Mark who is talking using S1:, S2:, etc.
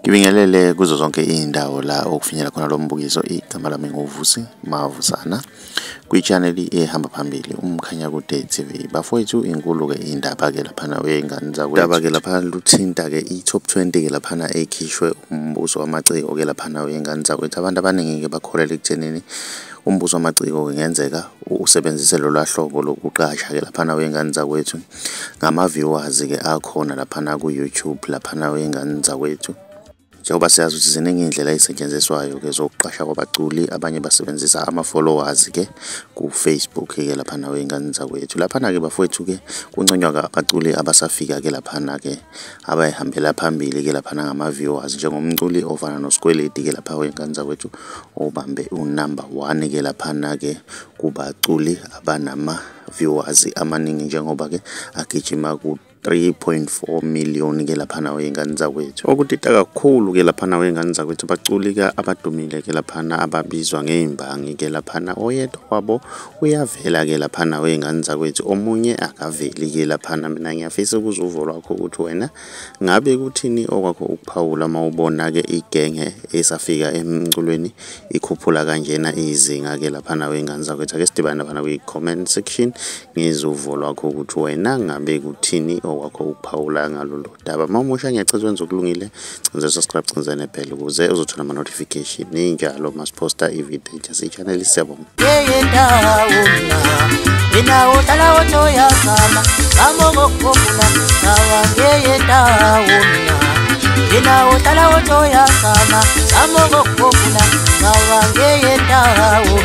S1: Ngibingelele kuzo zonke indawo la okufinyela khona lo mbukiso. Igama lami nguvusi Mavusana kwi-channel ehamba phambili umkhanya kude TV. Bafowethu inkulu ke indaba ke lapha wengane zakwethu. Indaba ke lapha luthinta ke i-top 20 ke lapha ekhishwe umbuso wamaciko ke lapha wengane zakwethu. Abantu abaningi ke bakholela ekuthenini umbuso wamaciko kungenzeka usebenzise lo lahlobo lokuqasha ke lapha wengane zakwethu ngama viewers ke akhona lapha ku YouTube lapha wengane zakwethu. Njengoba siyazi ukuthi ziningi indlela ezisetshenziswayo ke zokuqasha kwabaculi, abanye basebenzisa ama-followers ke ku Facebook ke lapha wengane zakwethu. Lapha ke bafowethu ke kunconywa abaculi abasafika ke lapha ke abayihambela phambili ke lapha ngama viewers, njengomculi ofana noskweletu ke lapha wengane zakwethu obambe unumber 1 ke lapha ke kubaculi abanama viewers amaningi, njengoba ke agijima ku 3.4 million ke lapha wengane zakwethu. Okudida kakhulu ke lapha wengane zakwethu baculi ke abadumile ke lapha ababizwa ngeimbangi ke lapha, oyedwa wabo uyavela ke lapha wengane zakwethu, omunye akaveli ke lapha. Mina ngiyafisa ukuzuvo lwakho ukuthi wena ngabe kuthini okwakho ukuphawula mawubona ke igenge esafika emculweni ikhuphula kanjena izinga ke lapha wengane zakwethu. Ake sidibane lapha kwi-comment section ngizuvo lwakho ukuthi wena ngabe kuthini okwakho ukuphawula ngalolu daba. Mamusha ngiyacela wenza okulungile, cenza subscribe, cenza nebhell ukuze uzothola ama notification ninjalo masiposta i-video ethu channel. Siyabonga. Inawo tala woto ya kama kamongo kokula nawa ngeye ndawo mina. Inawo tala woto ya kama kamongo kokula nawa ngeye ndawo.